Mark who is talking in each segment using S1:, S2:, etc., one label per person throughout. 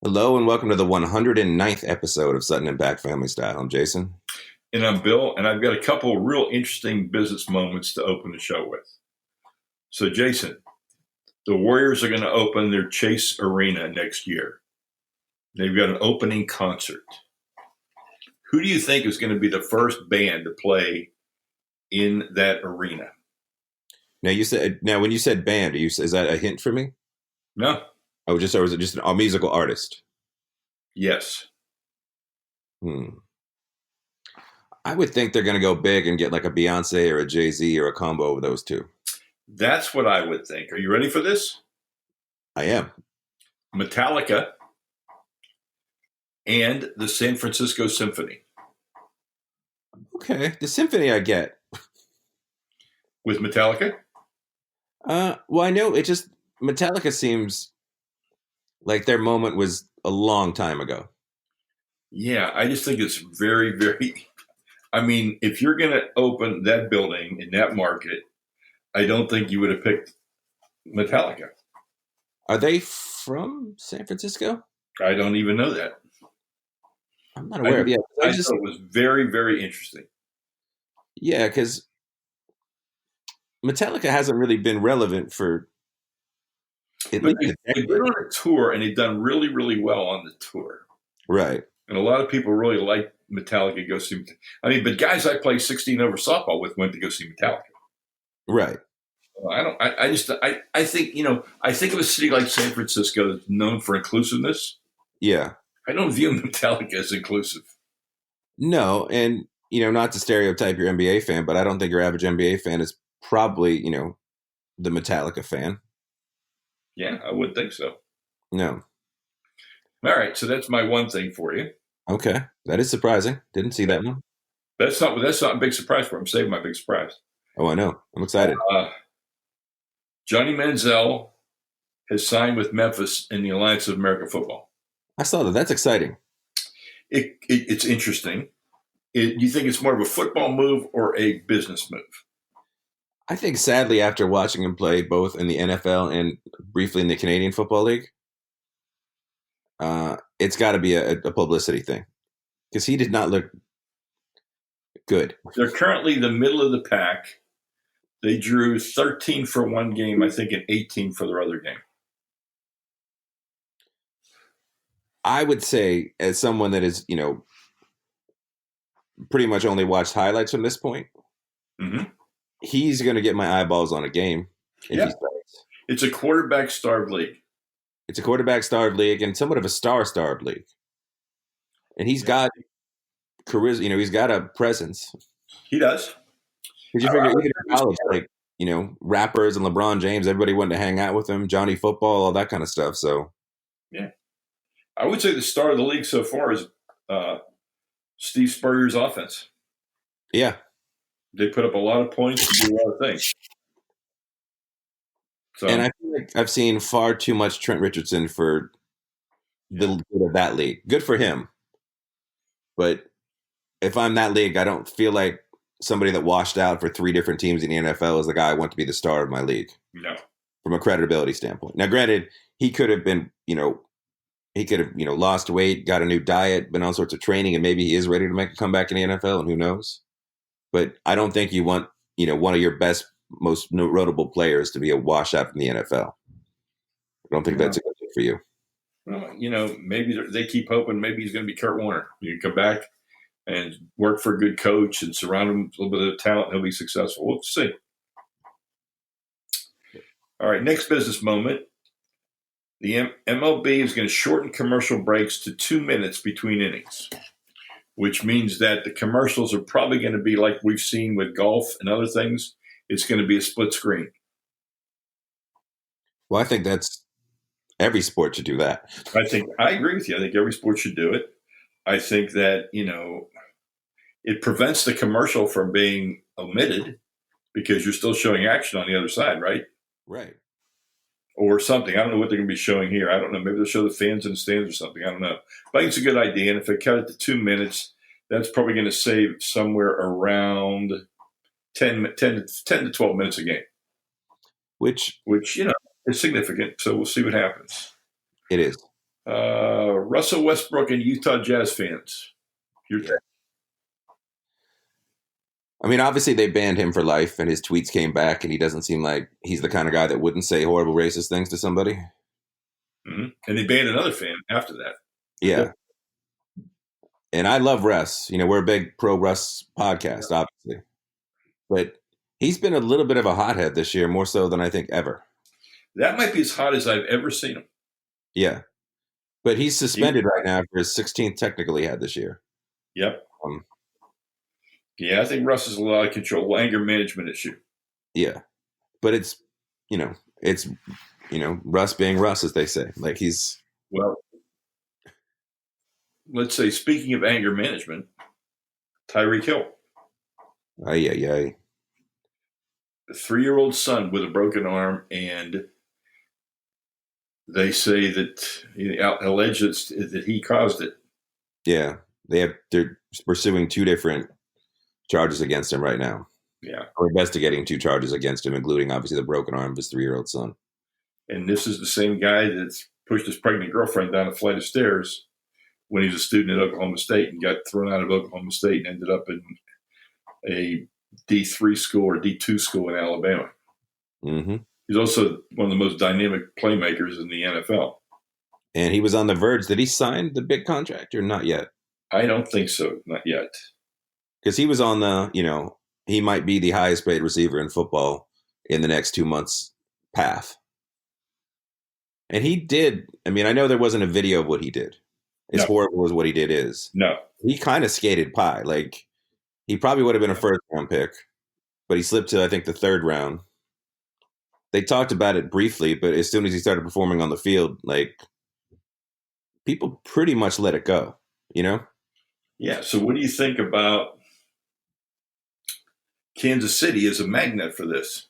S1: Hello and welcome to the 109th episode of Sutton and Back Family Style. I'm Jason.
S2: And I'm Bill, and I've got a couple of real interesting business moments to open the show with. So, Jason, the Warriors are going to open their Chase Arena next year. They've got an opening concert. Who do you think is going to be the first band to play in that arena?
S1: Now when you said band, is that a hint for me?
S2: No.
S1: Or was it just a musical artist?
S2: Yes.
S1: I would think they're going to go big and get like a Beyonce or a Jay-Z or a combo of those two.
S2: That's what I would think. Are you ready for this?
S1: I am.
S2: Metallica and the San Francisco Symphony.
S1: Okay, the symphony I get.
S2: With Metallica?
S1: Well, I know Metallica seems like their moment was a long time ago.
S2: Yeah, I just think it's very, very. I mean, if you're going to open that building in that market, I don't think you would have picked Metallica.
S1: Are they from San Francisco?
S2: I don't even know that.
S1: I'm not aware of it.
S2: I thought it was very, very interesting.
S1: Yeah, because Metallica hasn't really been relevant for
S2: They've been on a tour, and they've done really, really well on the tour.
S1: Right.
S2: And a lot of people really like Metallica. Go see. But guys I play 16 over softball with went to go see Metallica.
S1: Right.
S2: I think I think of a city like San Francisco that's known for inclusiveness.
S1: Yeah.
S2: I don't view Metallica as inclusive.
S1: No, and not to stereotype your NBA fan, but I don't think your average NBA fan is probably the Metallica fan.
S2: Yeah, I would think so.
S1: No.
S2: All right, so that's my one thing for you.
S1: Okay, that is surprising. Didn't see that one.
S2: That's not a big surprise for me. I'm saving my big surprise.
S1: Oh, I know. I'm excited.
S2: Johnny Manziel has signed with Memphis in the Alliance of American Football.
S1: I saw that. That's exciting.
S2: It's interesting. Do you think it's more of a football move or a business move?
S1: I think, sadly, after watching him play both in the NFL and briefly in the Canadian Football League, it's got to be a publicity thing because he did not look good.
S2: They're currently the middle of the pack. They drew 13 for one game, I think, and 18 for their other game.
S1: I would say, as someone that is, pretty much only watched highlights from this point, he's going to get my eyeballs on a game if he starts.
S2: It's a quarterback-starved league.
S1: It's a quarterback-starved league and somewhat of a star-starved league. And he's got charisma. He's got a presence.
S2: He does.
S1: Because you figure, even in college, like, rappers and LeBron James, everybody wanted to hang out with him, Johnny Football, all that kind of stuff. So,
S2: yeah. I would say the star of the league so far is Steve Spurrier's offense.
S1: Yeah.
S2: They put up a lot of points and do a lot of things. So,
S1: and I feel like I've seen far too much Trent Richardson for the good of that league. Good for him. But if I'm that league, I don't feel like somebody that washed out for 3 different teams in the NFL is the guy I want to be the star of my league.
S2: No.
S1: From a credibility standpoint. Now, granted, he could have been, lost weight, got a new diet, been on sorts of training, and maybe he is ready to make a comeback in the NFL, and who knows? But I don't think you want, one of your best, most notable players to be a washout from the NFL. I don't think that's a good thing for you.
S2: Well, maybe they keep hoping maybe he's going to be Kurt Warner. You can come back and work for a good coach and surround him with a little bit of talent, and he'll be successful. We'll see. All right, next business moment. The MLB is going to shorten commercial breaks to 2 minutes between innings, which means that the commercials are probably going to be like we've seen with golf and other things. It's going to be a split screen.
S1: Well, I think that's every sport should do that.
S2: I agree with you. I think every sport should do it. I think that, it prevents the commercial from being omitted because you're still showing action on the other side, right?
S1: Right.
S2: Or something. I don't know what they're going to be showing here. I don't know. Maybe they'll show the fans in the stands or something. I don't know. But I think it's a good idea. And if they cut it to 2 minutes, that's probably going to save somewhere around 10 to 12 minutes a game.
S1: Which
S2: is significant. So we'll see what happens.
S1: It is.
S2: Russell Westbrook and Utah Jazz fans.
S1: Yeah. I mean, obviously they banned him for life, and his tweets came back, and he doesn't seem like he's the kind of guy that wouldn't say horrible racist things to somebody.
S2: Mm-hmm. And they banned another fan after that.
S1: Yeah. And I love Russ. You know, we're a big pro Russ podcast, obviously. But he's been a little bit of a hothead this year, more so than I think ever.
S2: That might be as hot as I've ever seen him.
S1: Yeah. But he's suspended right now for his 16th technical he had this year.
S2: Yep. Yeah, I think Russ is a lot of control, anger management issue.
S1: Yeah. But it's Russ being Russ, as they say. Like he's.
S2: Well, let's say, speaking of anger management, Tyreek Hill.
S1: A
S2: 3-year-old son with a broken arm, and they say that allege that he caused it.
S1: Yeah, they're pursuing 2 different charges against him right now.
S2: Yeah,
S1: or investigating 2 charges against him, including obviously the broken arm of his 3-year-old son.
S2: And this is the same guy that's pushed his pregnant girlfriend down a flight of stairs when he was a student at Oklahoma State and got thrown out of Oklahoma State and ended up in a D3 school or D2 school in Alabama.
S1: Mm-hmm.
S2: He's also one of the most dynamic playmakers in the NFL.
S1: And he was on the verge. Did he sign the big contract or not yet?
S2: I don't think so. Not yet.
S1: Because he was on the, he might be the highest paid receiver in football in the next 2 months path. And he did. I mean, I know there wasn't a video of what he did. As horrible as what he did is.
S2: No.
S1: He kind of skated by. Like, he probably would have been a first-round pick, but he slipped to, I think, the 3rd round. They talked about it briefly, but as soon as he started performing on the field, like, people pretty much let it go,
S2: Yeah, so what do you think about Kansas City as a magnet for this?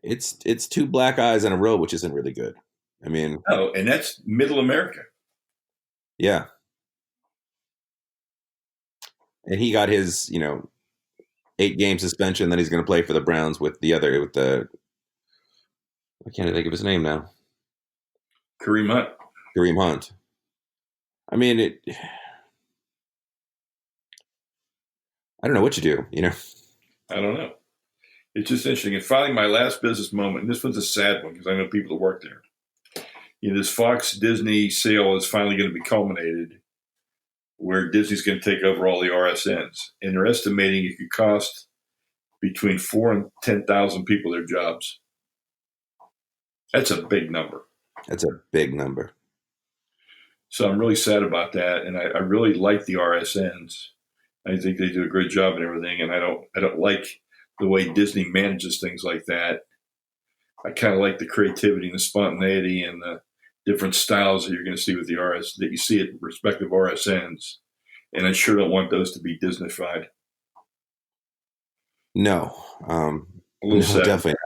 S1: It's 2 black eyes in a row, which isn't really good. I mean...
S2: Oh, and that's middle America.
S1: Yeah. And he got his, 8-game suspension. Then he's going to play for the Browns I can't think of his name now.
S2: Kareem
S1: Hunt. I mean, I don't know what you do,
S2: I don't know. It's just interesting. And finally, my last business moment, and this one's a sad one because I know people that work there. This Fox Disney sale is finally going to be culminated where Disney's going to take over all the RSNs. And they're estimating it could cost between 4,000 and 10,000 people their jobs. That's a big number. So I'm really sad about that. And I really like the RSNs. I think they do a great job and everything. And I don't like the way Disney manages things like that. I kind of like the creativity and the spontaneity and the different styles that you're going to see with the that you see at respective RSNs. And I sure don't want those to be Disneyfied.
S1: No.
S2: A little sad.
S1: Definitely not.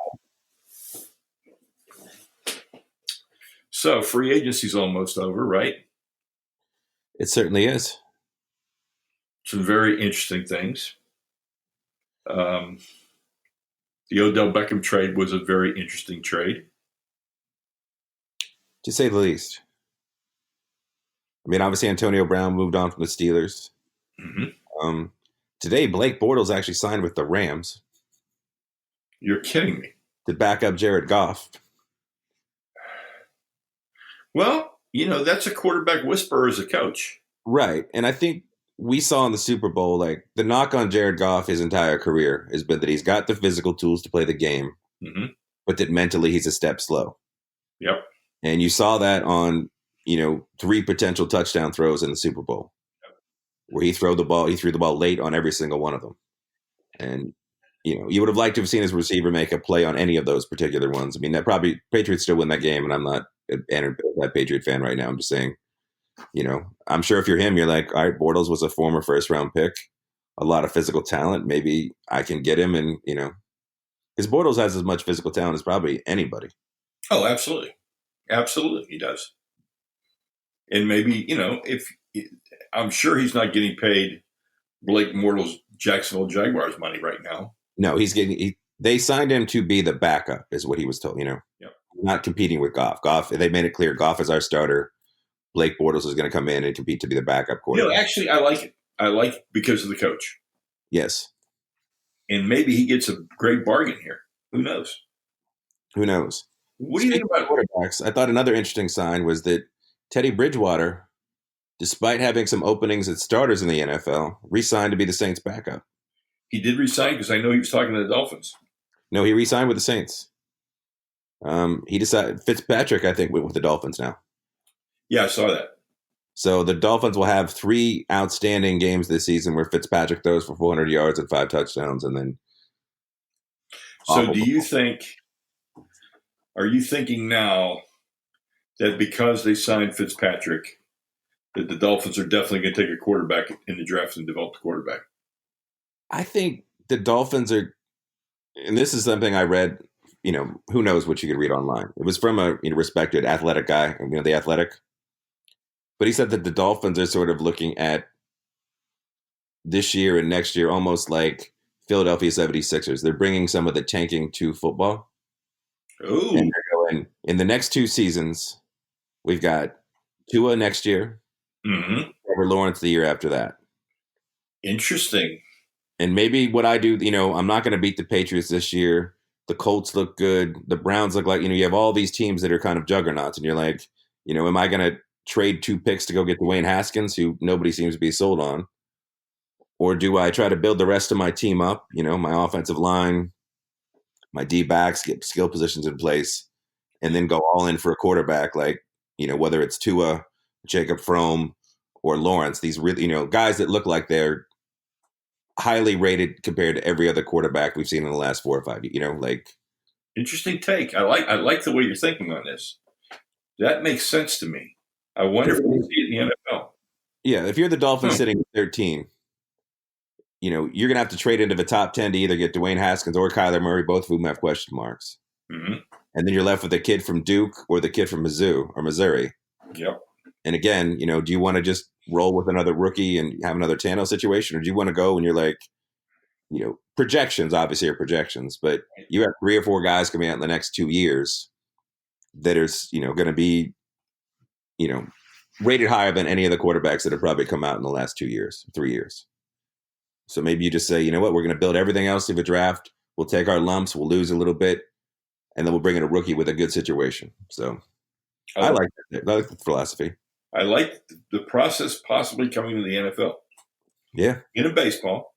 S2: So free agency's almost over, right?
S1: It certainly is.
S2: Some very interesting things. The Odell Beckham trade was a very interesting trade.
S1: To say the least. I mean, obviously Antonio Brown moved on from the Steelers.
S2: Mm-hmm.
S1: Today, Blake Bortles actually signed with the Rams.
S2: You're kidding me.
S1: To back up Jared Goff.
S2: Well, that's a quarterback whisperer as a coach.
S1: Right. And I think we saw in the Super Bowl, like, the knock on Jared Goff his entire career has been that he's got the physical tools to play the game,
S2: mm-hmm.
S1: but that mentally he's a step slow.
S2: Yep.
S1: And you saw that on, 3 potential touchdown throws in the Super Bowl, where he threw the ball late on every single one of them. And, you would have liked to have seen his receiver make a play on any of those particular ones. I mean, that probably Patriots still win that game, and I'm not that Patriot fan right now. I'm just saying, I'm sure if you're him, you're like, all right, Bortles was a former 1st-round pick, a lot of physical talent. Maybe I can get him, and, because Bortles has as much physical talent as probably anybody.
S2: Oh, absolutely. Absolutely, he does. And maybe, if I'm sure he's not getting paid Blake Bortles Jacksonville Jaguars money right now.
S1: No, they signed him to be the backup, is what he was told,
S2: Yep.
S1: Not competing with Goff. They made it clear Goff is our starter. Blake Bortles is going to come in and compete to be the backup quarterback.
S2: Actually, I like it. I like it because of the coach.
S1: Yes.
S2: And maybe he gets a great bargain here. Who knows?
S1: Who knows?
S2: What do you think about
S1: quarterbacks? I thought another interesting sign was that Teddy Bridgewater, despite having some openings at starters in the NFL, re-signed to be the Saints' backup.
S2: He did resign because I know he was talking to the Dolphins.
S1: No, he re-signed with the Saints. He decided Fitzpatrick, I think, went with the Dolphins now.
S2: Yeah, I saw that.
S1: So the Dolphins will have 3 outstanding games this season where Fitzpatrick throws for 400 yards and 5 touchdowns, and then.
S2: So, are you thinking now that because they signed Fitzpatrick, that the Dolphins are definitely going to take a quarterback in the draft and develop the quarterback?
S1: I think the Dolphins are, and this is something I read. Who knows what you could read online. It was from a respected athletic guy, The Athletic. But he said that the Dolphins are sort of looking at this year and next year almost like Philadelphia 76ers. They're bringing some of the tanking to football.
S2: Ooh.
S1: And they're going, in the next 2 seasons, we've got Tua next year, Trevor Lawrence the year after that.
S2: Interesting.
S1: And maybe what I do, I'm not going to beat the Patriots this year. The Colts look good. The Browns look like, you have all these teams that are kind of juggernauts. And you're like, am I going to trade 2 picks to go get Dwayne Haskins, who nobody seems to be sold on? Or do I try to build the rest of my team up, my offensive line, my D-backs, get skill positions in place, and then go all in for a quarterback like, whether it's Tua, Jacob Fromm, or Lawrence, these really, guys that look like they're highly rated compared to every other quarterback we've seen in the last 4 or 5 years,
S2: Interesting take. I like the way you're thinking on this. That makes sense to me. I wonder if we'll see it in the NFL.
S1: Yeah, if you're the Dolphins sitting at 13, you're going to have to trade into the top 10 to either get Dwayne Haskins or Kyler Murray, both of whom have question marks.
S2: Mm-hmm.
S1: And then you're left with the kid from Duke or the kid from Mizzou or Missouri.
S2: Yep.
S1: And again, do you want to just roll with another rookie and have another Tannehill situation? Or do you want to go and you're like, projections obviously are projections, but you have 3 or 4 guys coming out in the next 2 years that are, going to be, rated higher than any of the quarterbacks that have probably come out in the last 2 years, 3 years. So maybe you just say, we're going to build everything else through the draft. We'll take our lumps. We'll lose a little bit. And then we'll bring in a rookie with a good situation. So I like that. I like the philosophy.
S2: I like the process possibly coming to the NFL.
S1: Yeah.
S2: In baseball,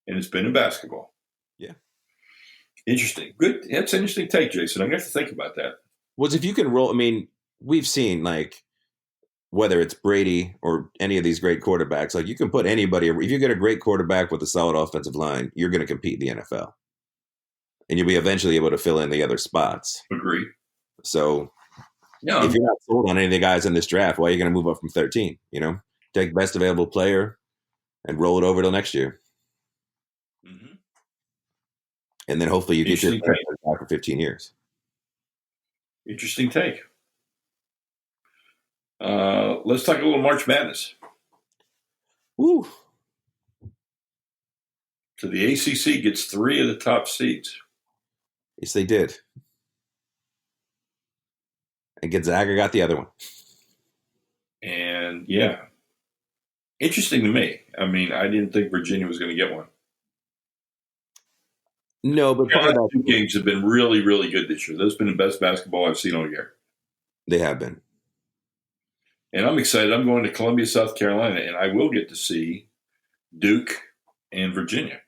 S2: and it's been in basketball.
S1: Yeah.
S2: Interesting. Good. That's an interesting take, Jason. I'm going to have to think about that.
S1: Was if you can roll, we've seen whether it's Brady or any of these great quarterbacks, you can put anybody, if you get a great quarterback with a solid offensive line, you're going to compete in the NFL. And you'll be eventually able to fill in the other spots.
S2: Agree.
S1: So if you're not sold on any of the guys in this draft, why are you going to move up from 13? Take best available player and roll it over till next year.
S2: Mm-hmm.
S1: And then hopefully you get your back for 15 years.
S2: Interesting take. Let's talk a little March Madness.
S1: Woo.
S2: So the ACC gets 3 of the top seeds.
S1: Yes, they did. And Gonzaga got the other one.
S2: And yeah, interesting to me. I didn't think Virginia was going to get one.
S1: No, but part of that
S2: 2 games have been really, really good this year. Those have been the best basketball I've seen all year.
S1: They have been.
S2: And I'm excited. I'm going to Columbia, South Carolina, and I will get to see Duke and Virginia.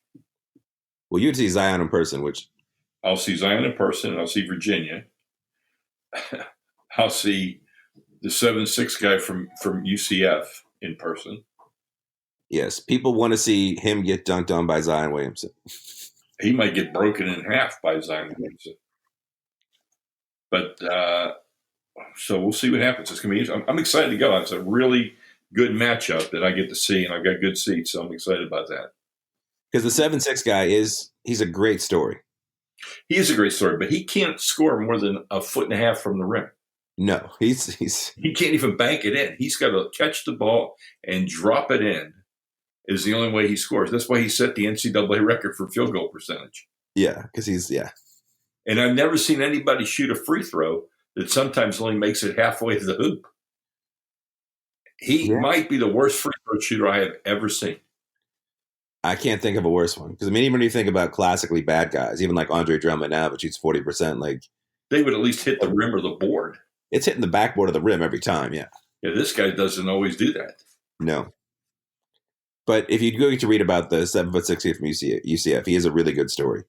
S1: Well, you'd see Zion in person, which...
S2: I'll see Zion in person, and I'll see Virginia. I'll see the 7'6" guy from UCF in person.
S1: Yes, people want to see him get dunked on by Zion Williamson.
S2: He might get broken in half by Zion Williamson. But so we'll see what happens. It's going to be. I'm excited to go. It's a really good matchup that I get to see, and I've got good seats, so I'm excited about that.
S1: Because the 7'6" guy he's a great story.
S2: He is a great story, but he can't score more than a 1.5 from the rim.
S1: No, he
S2: can't even bank it in. He's got to catch the ball and drop it in. Is the only way he scores. That's why he set the NCAA record for field goal percentage.
S1: Yeah, because
S2: And I've never seen anybody shoot a free throw that sometimes only makes it halfway to the hoop. He
S1: Yeah.
S2: might be the worst free throw shooter I have ever seen.
S1: I can't think of a worse one because I mean, even when you think about classically bad guys, even like Andre Drummond now, but shoots 40%, like
S2: They would at least hit the rim or the board.
S1: it's hitting the backboard of the rim every time. Yeah,
S2: Yeah, this guy doesn't always do that.
S1: no. But if you go get to read about the 7'6" kid from UCF, he is a really good story,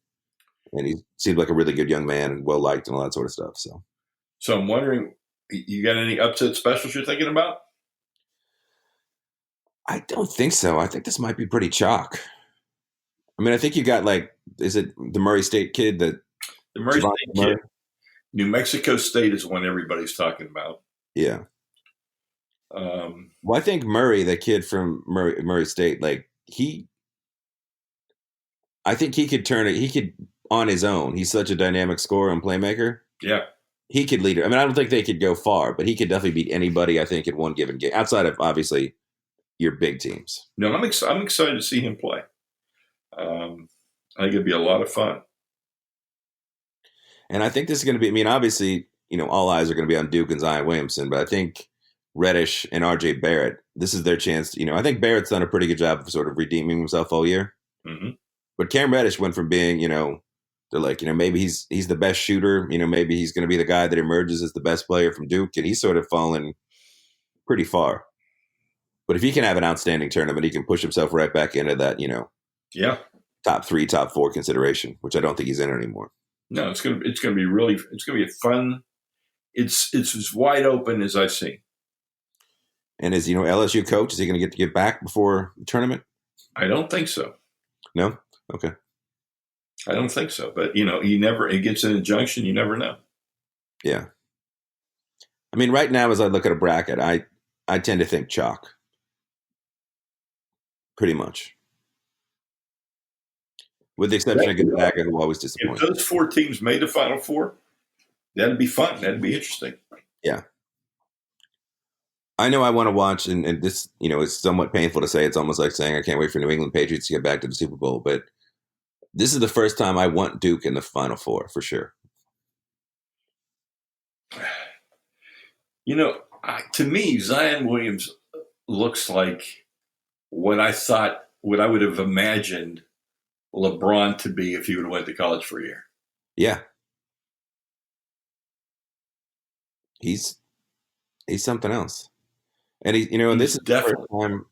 S1: and he seems like a really good young man and well liked and all that sort of stuff.
S2: So I'm wondering, you got any upset specials you're thinking about?
S1: I don't think so. I think this might be pretty chalk. I mean, I think you got like, is it the Murray State kid that
S2: The Murray
S1: Javante
S2: State
S1: Murray?
S2: kid. New Mexico State is one everybody's talking about.
S1: Yeah.
S2: Um,
S1: Well, I think Murray, the kid from Murray State, like I think he could turn it. He could on his own. He's such a dynamic scorer and playmaker.
S2: yeah.
S1: He could lead it. I mean, I don't think they could go far, but he could definitely beat anybody. I think in one given game, outside of obviously your big teams.
S2: No, I'm excited to see him play. I think it'd be a lot of fun.
S1: And I think this is going to be. I mean, obviously, all eyes are going to be on Duke and Zion Williamson, but I think Reddish and R.J. Barrett, this is their chance. I think Barrett's done a pretty good job of sort of redeeming himself all year.
S2: Mm-hmm.
S1: But Cam Reddish went from being, they're like, maybe he's the best shooter. Maybe he's going to be the guy that emerges as the best player from Duke, and he's sort of fallen pretty far. But if he can have an outstanding tournament, he can push himself right back into that,
S2: Yeah.
S1: top 3, top 4 consideration, which I don't think he's in anymore.
S2: No, it's gonna be a fun. It's as wide open as I've seen.
S1: And as LSU coach, is he going to get back before the tournament?
S2: I don't think so.
S1: No. Okay.
S2: I don't think so. But he gets an injunction. You never know.
S1: Yeah. I mean, right now, as I look at a bracket, I tend to think chalk. Pretty much. With the exception of Gonzaga, who always disappoints.
S2: If those 4 teams made the Final Four, that'd be fun. That'd be interesting.
S1: Yeah. I know I want to watch, and this, is somewhat painful to say. It's almost like saying I can't wait for New England Patriots to get back to the Super Bowl. But this is the first time I want Duke in the Final Four, for sure.
S2: To me, Zion Williams looks like what I would have imagined LeBron to be if he would have went to college for a year.
S1: Yeah. He's something else. And this is definitely the first time.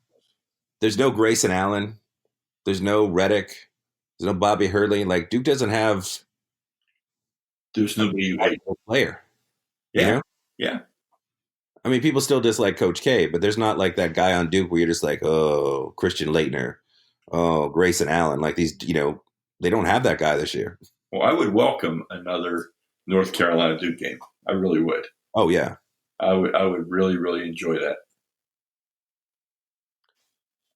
S1: There's no Grayson Allen. There's no Redick. There's no Bobby Hurley. Like Duke doesn't have.
S2: There's no
S1: player.
S2: Yeah. Yeah.
S1: I mean, people still dislike Coach K, but there's not like that guy on Duke where you're just like, oh, Christian Laettner, oh, Grayson Allen. Like these, they don't have that guy this year.
S2: Well, I would welcome another North Carolina Duke game. I really would.
S1: Oh yeah.
S2: I would really, really enjoy that.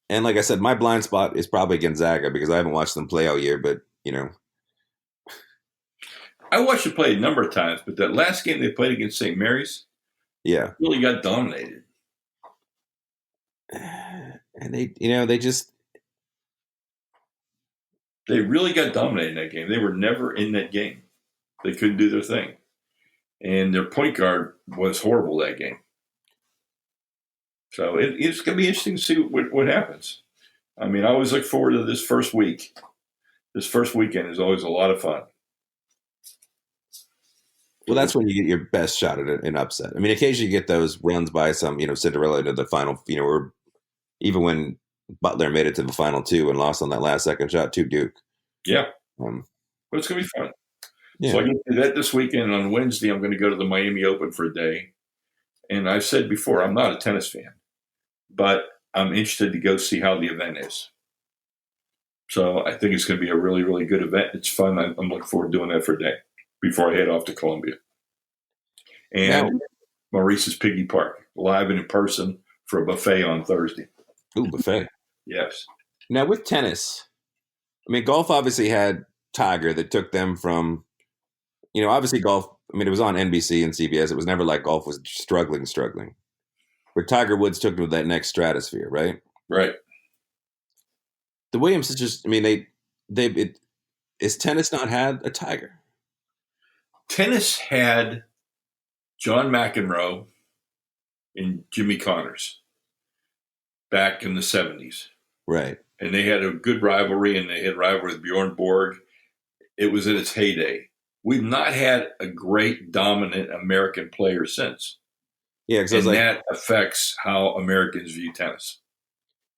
S1: And like I said, my blind spot is probably Gonzaga because I haven't watched them play all year, but
S2: I watched them play a number of times, but that last game they played against St. Mary's,
S1: yeah,
S2: really got dominated.
S1: And they
S2: really got dominated in that game. They were never in that game. They couldn't do their thing. And their point guard was horrible that game. So it's going to be interesting to see what happens. I mean, I always look forward to this first week. This first weekend is always a lot of fun.
S1: Well, that's when you get your best shot at an upset. I mean, occasionally you get those runs by some, Cinderella into the final, or even when Butler made it to the final 2 and lost on that last second shot to Duke.
S2: Yeah. But it's going to be fun.
S1: Yeah.
S2: So I get to do that this weekend. On Wednesday, I'm going to go to the Miami Open for a day. And I've said before, I'm not a tennis fan, but I'm interested to go see how the event is. So I think it's going to be a really, really good event. It's fun. I'm looking forward to doing that for a day before I head off to Columbia. And Maurice's Piggy Park, live and in person for a buffet on Thursday.
S1: Ooh, buffet.
S2: Yes.
S1: Now with tennis, I mean, golf obviously had Tiger that took them from, obviously golf, I mean, it was on NBC and CBS. It was never like golf was struggling. But Tiger Woods took them to that next stratosphere, right?
S2: Right.
S1: The Williams is just, I mean, is tennis not had a Tiger?
S2: Tennis had John McEnroe and Jimmy Connors. back in the 70s.
S1: Right.
S2: And they had a good rivalry, and they had rivalry with Bjorn Borg. It was in its heyday. We've not had a great dominant American player since.
S1: Yeah, because I was
S2: And
S1: like,
S2: that affects how Americans view tennis.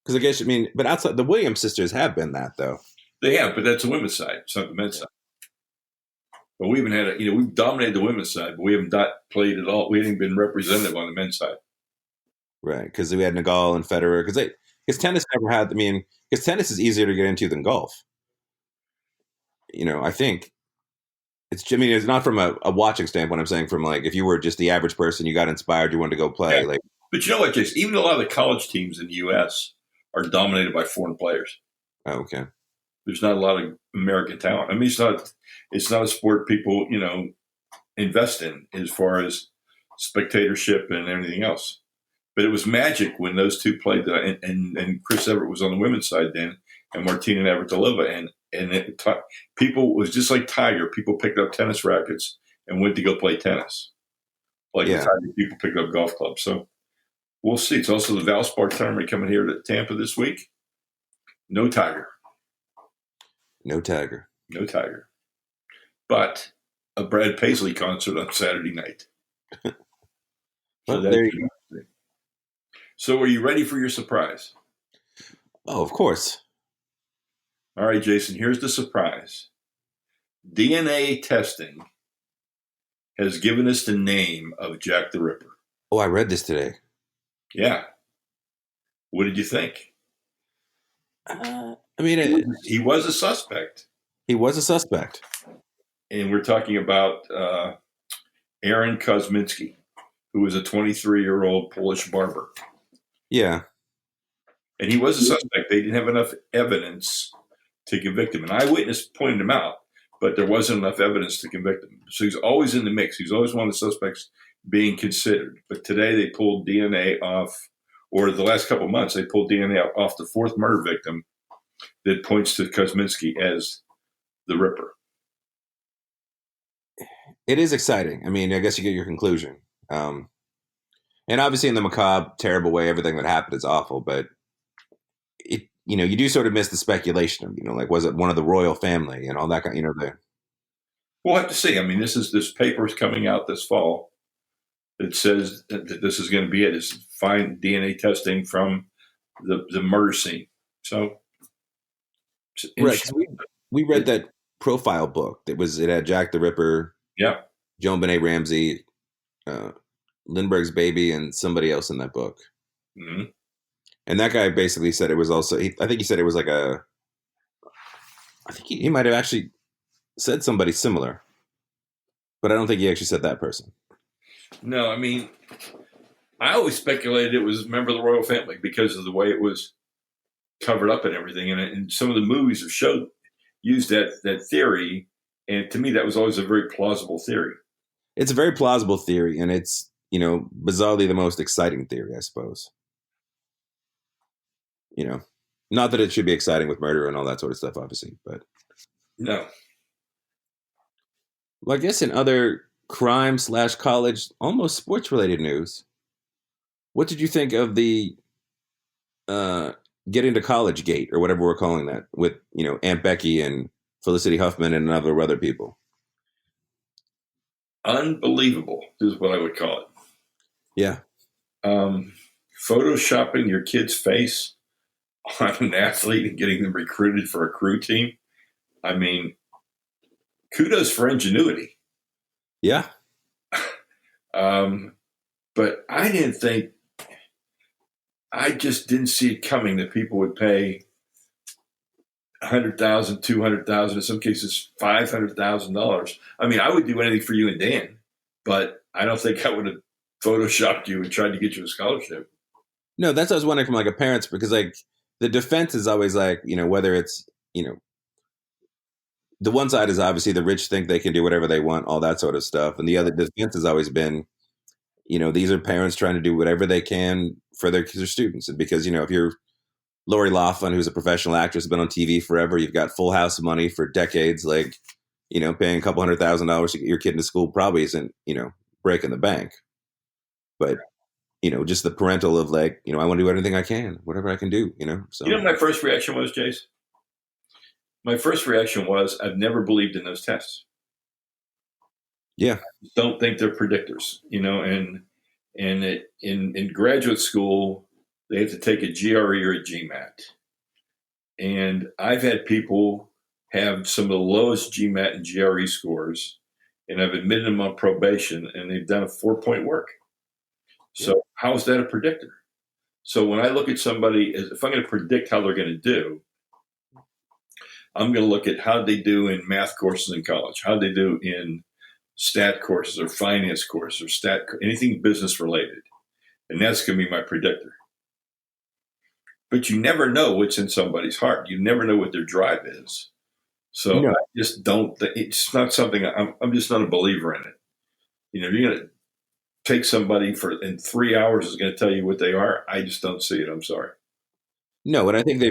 S1: because I guess, I mean, but outside, the Williams sisters have been that, though.
S2: They have, but that's the women's side. It's not the men's side. But we haven't had we've dominated the women's side, but we haven't played at all. We haven't been representative on the men's side.
S1: Right, because we had Nadal and Federer. Because tennis never had, I mean, because tennis is easier to get into than golf. I think I mean, it's not from a watching standpoint. I'm saying from like, if you were just the average person, you got inspired, you wanted to go play.
S2: Yeah.
S1: Like,
S2: but you know what, Jason? Even a lot of the college teams in the U.S. are dominated by foreign players.
S1: oh, okay.
S2: There's not a lot of American talent. I mean, it's not a sport people, invest in as far as spectatorship and everything else. But it was magic when those two played, and Chris Evert was on the women's side then, and Martina Navratilova, and people was just like Tiger. People picked up tennis rackets and went to go play tennis, like
S1: Yeah.
S2: Tiger people picked up golf clubs. So we'll see. It's also the Valspar tournament coming here to Tampa this week. No Tiger.
S1: No Tiger.
S2: No Tiger. But a Brad Paisley concert on Saturday night.
S1: Well, there you go.
S2: So are you ready for your surprise?
S1: Oh, of course.
S2: All right, Jason, here's the surprise. DNA testing has given us the name of Jack the Ripper.
S1: Oh, I read this today.
S2: Yeah. What did you think?
S1: I mean,
S2: He was a suspect.
S1: he was a suspect.
S2: And we're talking about Aaron Kosminski, who was a 23-year-old Polish barber.
S1: Yeah.
S2: And he was a suspect. They didn't have enough evidence to convict him. An eyewitness pointed him out, but there wasn't enough evidence to convict him. So he's always in the mix. He's always one of the suspects being considered. But today they pulled DNA off, or the last couple of months, they pulled DNA off the fourth murder victim that points to Kosminski as the Ripper.
S1: It is exciting. I mean, I guess you get your conclusion. And obviously in the macabre, terrible way, everything that happened is awful, but you do sort of miss the speculation of, like, was it one of the royal family and all that kind of,
S2: We'll have to see. I mean, this paper is coming out this fall that says that this is going to be it. Is find DNA testing from the murder scene. So,
S1: right. We read that profile book it had Jack the Ripper,
S2: yeah,
S1: Joan Benet Ramsey, Lindbergh's baby, and somebody else in that book.
S2: Mm-hmm.
S1: And that guy basically said it was also, I think he said it was like I think he might have actually said somebody similar, but I don't think he actually said that person.
S2: No, I mean, I always speculated it was a member of the royal family because of the way it was covered up and everything. And some of the movies have used that theory. And to me, that was always a very plausible theory.
S1: It's a very plausible theory, and it's, bizarrely the most exciting theory, I suppose. Not that it should be exciting with murder and all that sort of stuff, obviously, but
S2: no.
S1: Well, I guess in other crime/college, almost sports-related news, what did you think of the Get Into College Gate, or whatever we're calling that, with, Aunt Becky and Felicity Huffman and other people?
S2: Unbelievable is what I would call it.
S1: Yeah.
S2: Photoshopping your kid's face on an athlete and getting them recruited for a crew team. I mean, kudos for ingenuity.
S1: Yeah.
S2: But I just didn't see it coming that people would pay $100,000, $200,000, in some cases $500,000. I mean, I would do anything for you and Dan, but I don't think I would have photoshopped you and tried to get you a scholarship.
S1: No, that's what I was wondering from like a parent's, because like the defense is always like, whether it's, the one side is obviously the rich think they can do whatever they want, all that sort of stuff. And the other defense has always been, these are parents trying to do whatever they can for their students. And because, if you're Lori Loughlin, who's a professional actress, been on TV forever, you've got Full House money for decades, like, paying a couple $100,000 to get your kid into school probably isn't, breaking the bank. But just the parental of like, I want to do everything I can, whatever I can do,
S2: You
S1: so.
S2: know what my first reaction was, Jace? My first reaction was I've never believed in those tests.
S1: Yeah.
S2: Don't think they're predictors, in graduate school they have to take a GRE or a GMAT, and I've had people have some of the lowest GMAT and GRE scores, and I've admitted them on probation, and they've done a 4-point work. So how is that a predictor? So when I look at somebody, if I'm going to predict how they're going to do, I'm going to look at how they do in math courses in college, how they do in stat courses or finance courses or anything business related. And that's going to be my predictor. But you never know what's in somebody's heart. You never know what their drive is. So
S1: No.
S2: I just don't, it's not something, I'm just not a believer in it. You're going to take somebody in 3 hours is going to tell you what they are. I just don't see it. I'm sorry.
S1: No, and I think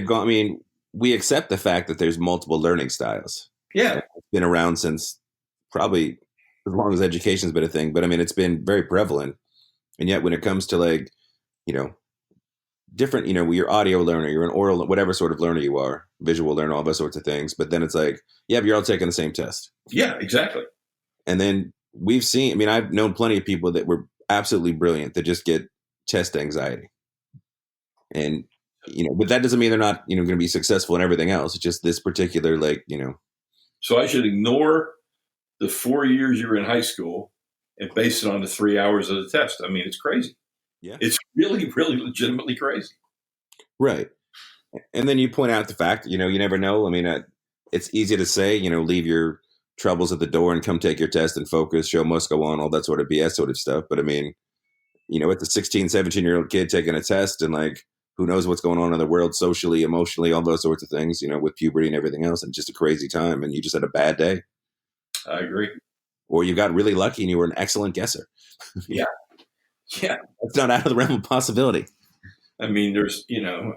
S1: we accept the fact that there's multiple learning styles.
S2: Yeah.
S1: It's been around since probably as long as education's been a thing, but it's been very prevalent. And yet when it comes to like, different, you're audio learner, you're an oral, whatever sort of learner you are, visual learner, all those sorts of things. But then it's like, yeah, but you're all taking the same test.
S2: Yeah, exactly.
S1: And then we've seen, I've known plenty of people that were absolutely brilliant that just get test anxiety. And, but that doesn't mean they're not, going to be successful in everything else. It's just this particular, like,
S2: So I should ignore the 4 years you were in high school and base it on the 3 hours of the test. It's crazy.
S1: Yeah.
S2: It's really, really legitimately crazy.
S1: Right. And then you point out the fact, you never know. It's easy to say, leave your troubles at the door and come take your test and focus, show must go on, all that sort of BS sort of stuff. But it's a 16, 17-year-old kid taking a test and like, who knows what's going on in the world socially, emotionally, all those sorts of things, with puberty and everything else. And just a crazy time. And you just had a bad day.
S2: I agree.
S1: Or you got really lucky and you were an excellent guesser.
S2: Yeah. Yeah.
S1: That's not out of the realm of possibility.
S2: There's,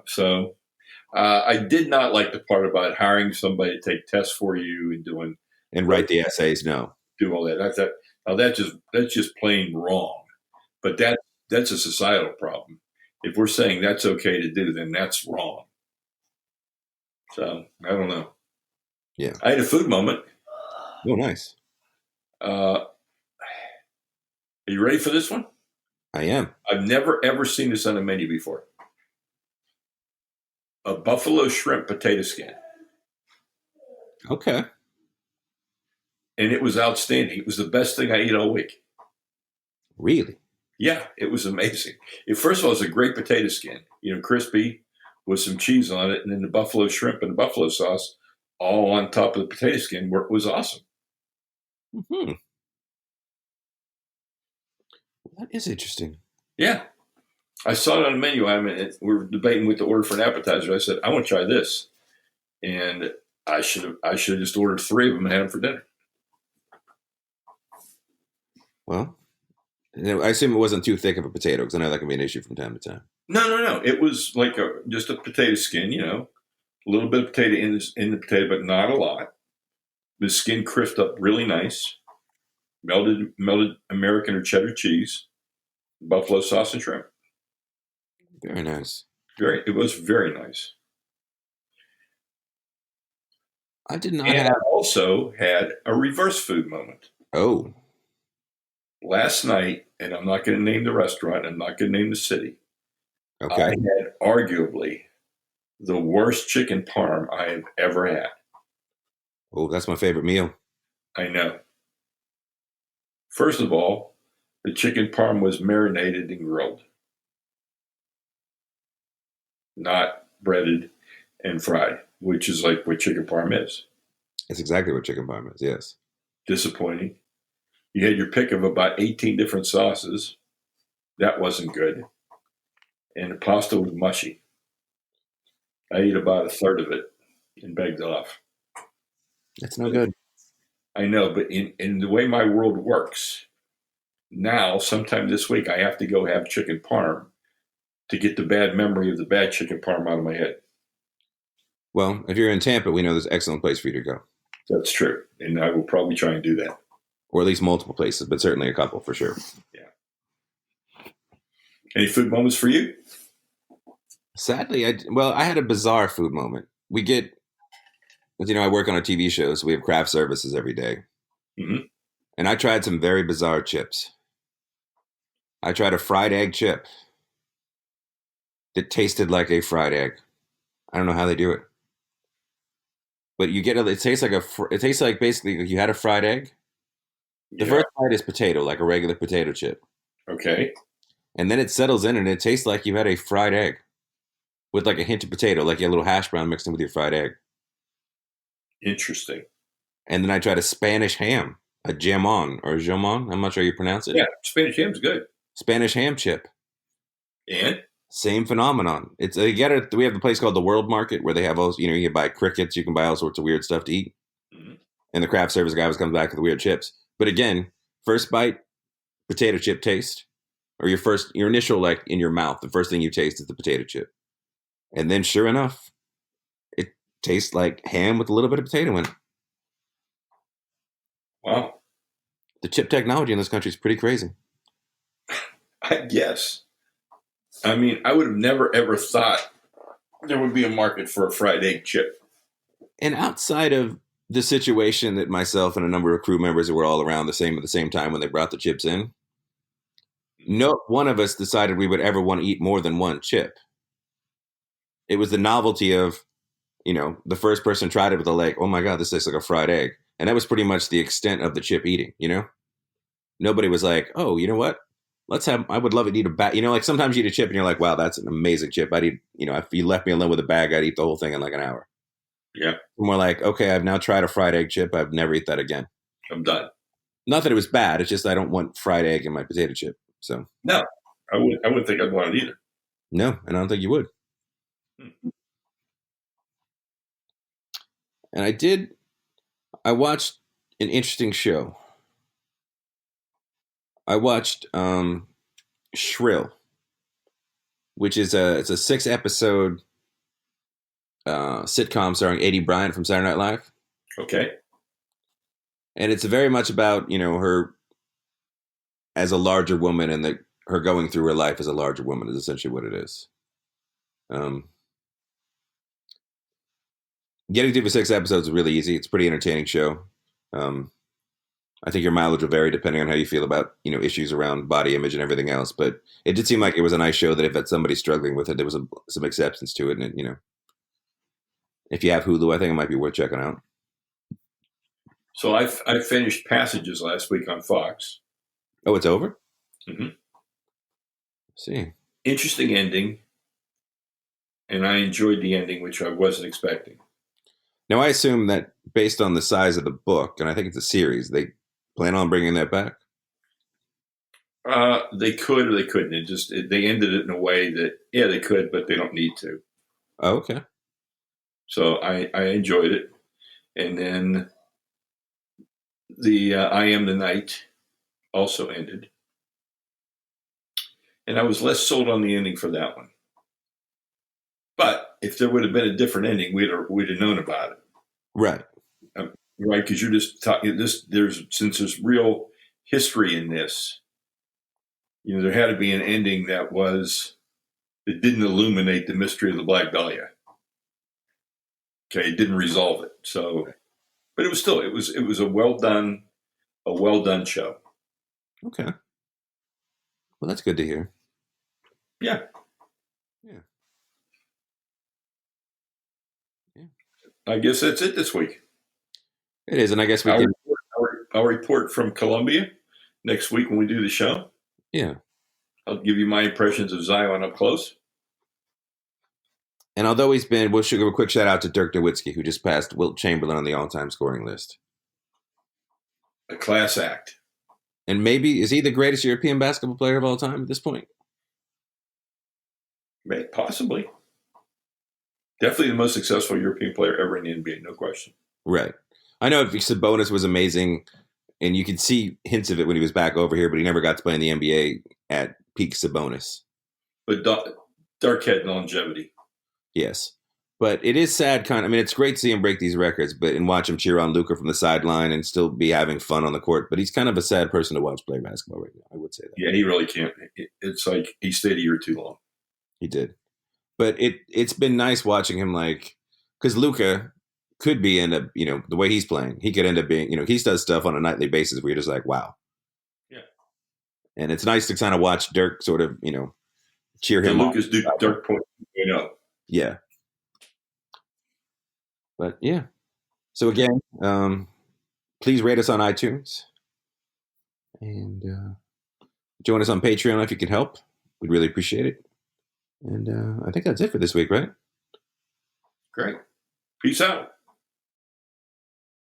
S2: so I did not like the part about hiring somebody to take tests for you
S1: and write the essays. No.
S2: Do all that. That's just plain wrong. But that's a societal problem. If we're saying that's okay to do, then that's wrong. So I don't know.
S1: Yeah.
S2: I had a food moment.
S1: Oh, nice.
S2: Are you ready for this one?
S1: I am.
S2: I've never, ever seen this on a menu before. A buffalo shrimp potato skin.
S1: Okay.
S2: And it was outstanding. It was the best thing I ate all week.
S1: Really?
S2: Yeah, it was amazing. First of all, it was a great potato skin, crispy with some cheese on it, and then the buffalo shrimp and the buffalo sauce all on top of the potato skin was awesome.
S1: Mm-hmm. That is interesting.
S2: Yeah. I saw it on the menu. We were debating with the order for an appetizer. I said, I want to try this. And I should have just ordered 3 of them and had them for dinner.
S1: Well, I assume it wasn't too thick of a potato because I know that can be an issue from time to time.
S2: No. It was like just a potato skin, a little bit of potato in the potato, but not a lot. The skin crisped up really nice. Melted American or cheddar cheese, buffalo sauce and shrimp.
S1: Very nice.
S2: It was very nice.
S1: I did not
S2: I also had a reverse food moment.
S1: Oh.
S2: Last night, and I'm not going to name the restaurant, I'm not going to name the city.
S1: Okay.
S2: I had arguably the worst chicken parm I have ever had.
S1: Oh, that's my favorite meal.
S2: I know. First of all, the chicken parm was marinated and grilled, not breaded and fried, which is like what chicken parm is.
S1: That's exactly what chicken parm is, yes.
S2: Disappointing. You had your pick of about 18 different sauces. That wasn't good. And the pasta was mushy. I ate about a third of it and begged off.
S1: That's no good.
S2: I know, but in the way my world works, now, sometime this week, I have to go have chicken parm to get the bad memory of the bad chicken parm out of my head.
S1: Well, if you're in Tampa, we know there's an excellent place for you to go.
S2: That's true. And I will probably try and do that.
S1: Or at least multiple places, but certainly a couple for sure.
S2: Yeah. Any food moments for you?
S1: Sadly, I had a bizarre food moment. We get, I work on a TV show, so we have craft services every day.
S2: Mm-hmm.
S1: And I tried some very bizarre chips. I tried a fried egg chip that tasted like a fried egg. I don't know how they do it, but you get it tastes like it tastes like basically like you had a fried egg. The
S2: Yeah.
S1: first bite is potato, like a regular potato chip,
S2: Okay.
S1: and then it settles in and it tastes like you had a fried egg with like a hint of potato, like you had a little hash brown mixed in with your fried egg.
S2: Interesting.
S1: And then I tried a Spanish ham, a jamon or a jamon. I'm not sure how you pronounce it.
S2: Yeah, Spanish ham's good.
S1: Spanish ham chip.
S2: And
S1: Same phenomenon. It's they get it. We have the place called the World Market where they have all you can buy crickets, you can buy all sorts of weird stuff to eat.
S2: mm-hmm.
S1: And the craft service guy always comes back with the weird chips. But again, first bite, potato chip taste, or your initial like in your mouth, the first thing you taste is the potato chip, and then sure enough, it tastes like ham with a little bit of potato in it.
S2: Wow.
S1: The chip technology in this country is pretty crazy.
S2: I guess. I mean, I would have never ever thought there would be a market for a fried egg chip.
S1: And outside of the situation that myself and a number of crew members who were all around at the same time when they brought the chips in, no one of us decided we would ever want to eat more than one chip. It was the novelty of, the first person tried it with the like, oh my God, this tastes like a fried egg. And that was pretty much the extent of the chip eating. Nobody was like, oh, you know what? I would love to eat a bag. Like sometimes you eat a chip and you're like, wow, that's an amazing chip. I'd eat, if you left me alone with a bag, I'd eat the whole thing in like an hour.
S2: Yeah.
S1: More like, okay, I've now tried a fried egg chip. I've never eat that again.
S2: I'm done.
S1: Not that it was bad. It's just I don't want fried egg in my potato chip. So
S2: no, I wouldn't think I'd want it either.
S1: No, and I don't think you would. And I watched an interesting show. I watched Shrill, which is it's a 6-episode sitcom starring Aidy Bryant from Saturday Night Live.
S2: Okay.
S1: And it's very much about, her as a larger woman and her going through her life as a larger woman is essentially what it is. Getting through the 6 episodes is really easy. It's a pretty entertaining show. I think your mileage will vary depending on how you feel about, issues around body image and everything else. But it did seem like it was a nice show that if it's somebody struggling with it, there was some acceptance to it. And, if you have Hulu, I think it might be worth checking out.
S2: So I finished Passages last week on Fox.
S1: Oh, it's over?
S2: Mm-hmm.
S1: See.
S2: Interesting ending. And I enjoyed the ending, which I wasn't expecting.
S1: Now, I assume that based on the size of the book, and I think it's a series, they plan on bringing that back?
S2: They could or they couldn't. They ended it in a way that, yeah, they could, but they don't need to.
S1: Oh, okay.
S2: So I enjoyed it. And then the I Am the Night also ended. And I was less sold on the ending for that one. But if there would have been a different ending, we'd have known about it.
S1: Right.
S2: Right, because you're just talking this. Since there's real history in this, there had to be an ending that didn't illuminate the mystery of the Black Dahlia. Okay, it didn't resolve it. So, but it was a well done show.
S1: Okay. Well, that's good to hear.
S2: Yeah.
S1: Yeah.
S2: I guess that's it this week.
S1: It is, and I guess I'll
S2: report from Columbia next week when we do the show.
S1: Yeah.
S2: I'll give you my impressions of Zion up close.
S1: And although we'll give a quick shout out to Dirk Nowitzki, who just passed Wilt Chamberlain on the all-time scoring list.
S2: A class act.
S1: And maybe, is he the greatest European basketball player of all time at this point?
S2: Possibly. Definitely the most successful European player ever in the NBA, no question.
S1: Right. I know Sabonis was amazing, and you could see hints of it when he was back over here, but he never got to play in the NBA at peak Sabonis.
S2: But Dirk had longevity.
S1: Yes. But it is sad, kind of. I mean, it's great to see him break these records, but and watch him cheer on Luca from the sideline and still be having fun on the court. But he's kind of a sad person to watch play basketball right now. I would say that.
S2: Yeah, he really can't. It's like he stayed a year too long.
S1: He did, but it's been nice watching him, like, because Luca could be end up, the way he's playing, he could end up being, he does stuff on a nightly basis where you're just like, wow.
S2: Yeah,
S1: and it's nice to kind of watch Dirk sort of, cheer him on.
S2: Lucas Dirk point up.
S1: Yeah. But yeah. So again, please rate us on iTunes and join us on Patreon if you can help. We'd really appreciate it. And I think that's it for this week, right?
S2: Great. Peace out.